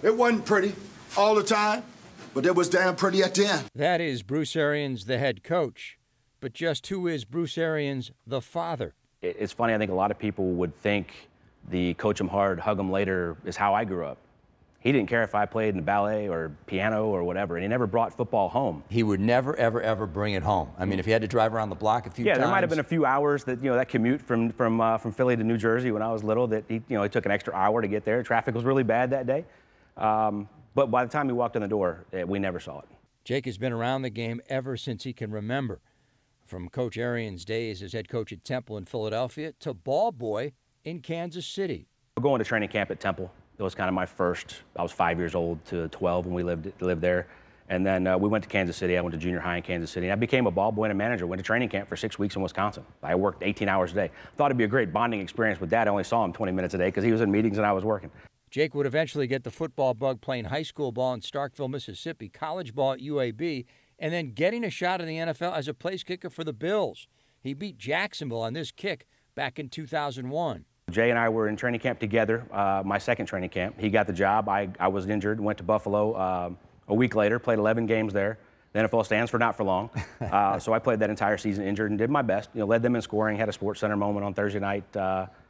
It wasn't pretty all the time, but it was damn pretty at the end. That is Bruce Arians, the head coach. But just who is Bruce Arians, the father? It's funny, I think a lot of people would think the coach 'em hard, hug 'em later is how I grew up. He didn't care if I played in the ballet or piano or whatever, and he never brought football home. He would never, ever, ever bring it home. I mean, if he had to drive around the block a few times. Yeah, there might have been a few hours that, that commute from Philly to New Jersey when I was little that he took an extra hour to get there. Traffic was really bad that day. But by the time he walked in the door, we never saw it. Jake has been around the game ever since he can remember. From Coach Arians' days as head coach at Temple in Philadelphia to ball boy in Kansas City. Going to training camp at Temple, it was kind of my first. I was 5 years old to 12 when we lived there. And then we went to Kansas City. I went to junior high in Kansas City. And I became a ball boy and a manager. Went to training camp for 6 weeks in Wisconsin. I worked 18 hours a day. Thought it'd be a great bonding experience with Dad. I only saw him 20 minutes a day because he was in meetings and I was working. Jake would eventually get the football bug playing high school ball in Starkville, Mississippi, college ball at UAB, and then getting a shot in the NFL as a place kicker for the Bills. He beat Jacksonville on this kick back in 2001. Jay and I were in training camp together, my second training camp. He got the job. I was injured, went to Buffalo a week later, played 11 games there. The NFL stands for not for long. So I played that entire season injured and did my best. Led them in scoring, had a Sports Center moment on Thursday night.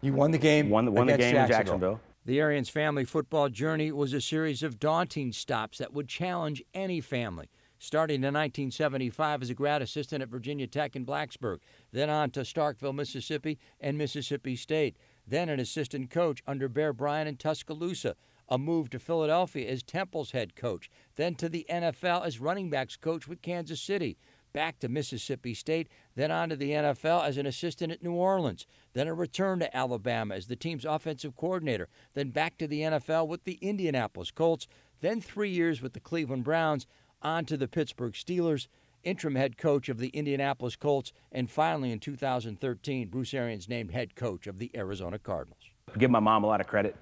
You won the game Won the game in Jacksonville. The Arians family football journey was a series of daunting stops that would challenge any family. Starting in 1975 as a grad assistant at Virginia Tech in Blacksburg, then on to Starkville, Mississippi, and Mississippi State. Then an assistant coach under Bear Bryant in Tuscaloosa, a move to Philadelphia as Temple's head coach, then to the NFL as running backs coach with Kansas City, back to Mississippi State, then on to the NFL as an assistant at New Orleans, then a return to Alabama as the team's offensive coordinator, then back to the NFL with the Indianapolis Colts, then 3 years with the Cleveland Browns, on to the Pittsburgh Steelers, interim head coach of the Indianapolis Colts, and finally in 2013, Bruce Arians named head coach of the Arizona Cardinals. I give my mom a lot of credit.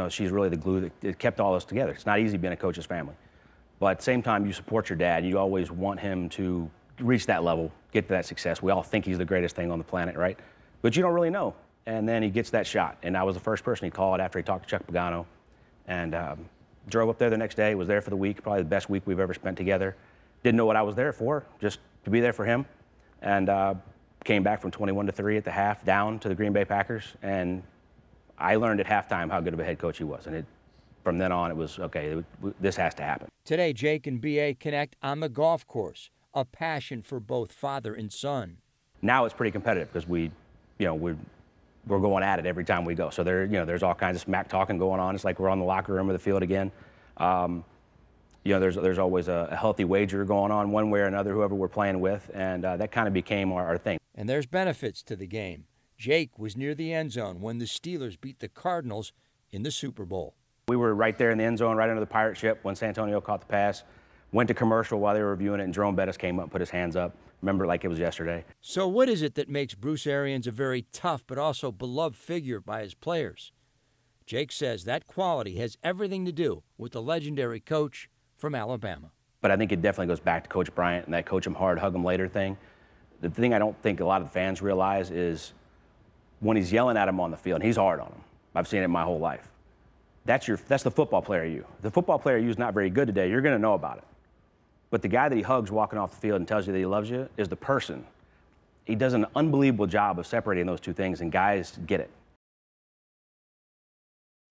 She's really the glue that kept all this together. It's not easy being a coach's family. But at the same time, you support your dad. You always want him to reach that level, get to that success. We all think he's the greatest thing on the planet, right? But you don't really know. And then he gets that shot. And I was the first person he called after he talked to Chuck Pagano. And drove up there the next day, was there for the week, probably the best week we've ever spent together. Didn't know what I was there for, just to be there for him. And came back from 21-3 at the half, down to the Green Bay Packers. And I learned at halftime how good of a head coach he was. And from then on, it was, okay, this has to happen. Today, Jake and B.A. connect on the golf course, a passion for both father and son. Now it's pretty competitive because we're going at it every time we go. So there's all kinds of smack talking going on. It's like we're on the locker room or the field again. There's always a healthy wager going on one way or another, whoever we're playing with, and that kind of became our thing. And there's benefits to the game. Jake was near the end zone when the Steelers beat the Cardinals in the Super Bowl. We were right there in the end zone, right under the pirate ship when Santonio caught the pass. Went to commercial while they were reviewing it, and Jerome Bettis came up and put his hands up. Remember it like it was yesterday. So what is it that makes Bruce Arians a very tough but also beloved figure by his players? Jake says that quality has everything to do with the legendary coach from Alabama. But I think it definitely goes back to Coach Bryant and that coach him hard, hug him later thing. The thing I don't think a lot of the fans realize is when he's yelling at him on the field, and he's hard on him. I've seen it my whole life. That's the football player you. The football player you is not very good today. You're going to know about it. But the guy that he hugs walking off the field and tells you that he loves you is the person. He does an unbelievable job of separating those two things, and guys get it.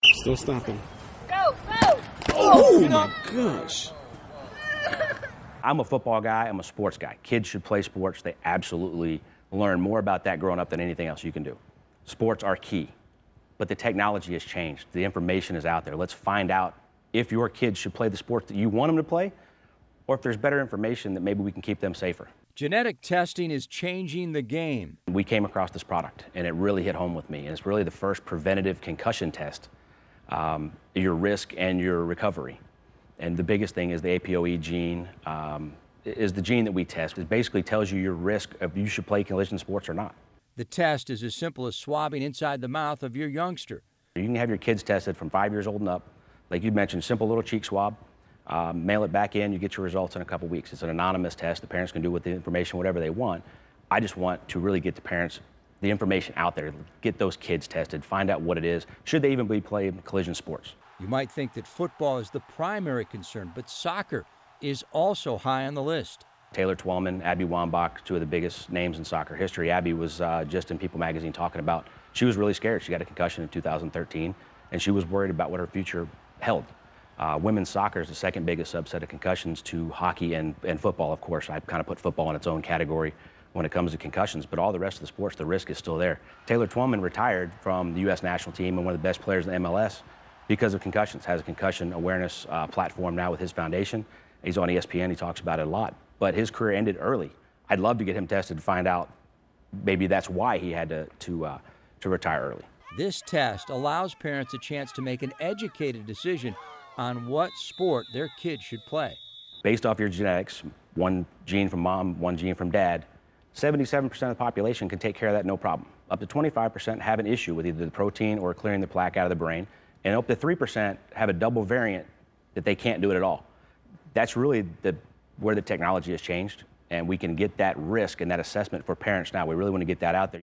Still stopping. Go, go! Oh, my gosh. I'm a football guy. I'm a sports guy. Kids should play sports. They absolutely learn more about that growing up than anything else you can do. Sports are key. But the technology has changed. The information is out there. Let's find out if your kids should play the sports that you want them to play, or if there's better information that maybe we can keep them safer. Genetic testing is changing the game. We came across this product, and it really hit home with me. And it's really the first preventative concussion test, your risk and your recovery. And the biggest thing is the APOE gene, is the gene that we test. It basically tells you your risk of you should play collision sports or not. The test is as simple as swabbing inside the mouth of your youngster. You can have your kids tested from 5 years old and up. Like you mentioned, simple little cheek swab. Mail it back in, you get your results in a couple weeks. It's an anonymous test. The parents can do with the information whatever they want. I just want to really get the parents the information out there, get those kids tested, find out what it is. Should they even be playing collision sports? You might think that football is the primary concern, but soccer is also high on the list. Taylor Twellman, Abby Wambach, two of the biggest names in soccer history. Abby was just in People magazine talking about, she was really scared. She got a concussion in 2013, and she was worried about what her future held. Women's soccer is the second biggest subset of concussions to hockey and football, of course. I kind of put football in its own category when it comes to concussions, but all the rest of the sports, the risk is still there. Taylor Twellman retired from the U.S. national team and one of the best players in the MLS because of concussions, has a concussion awareness platform now with his foundation. He's on ESPN, he talks about it a lot, but his career ended early. I'd love to get him tested to find out maybe that's why he had to retire early. This test allows parents a chance to make an educated decision on what sport their kids should play. Based off your genetics, one gene from mom, one gene from dad, 77% of the population can take care of that no problem. Up to 25% have an issue with either the protein or clearing the plaque out of the brain, and up to 3% have a double variant that they can't do it at all. That's really where the technology has changed, and we can get that risk and that assessment for parents now. We really want to get that out there.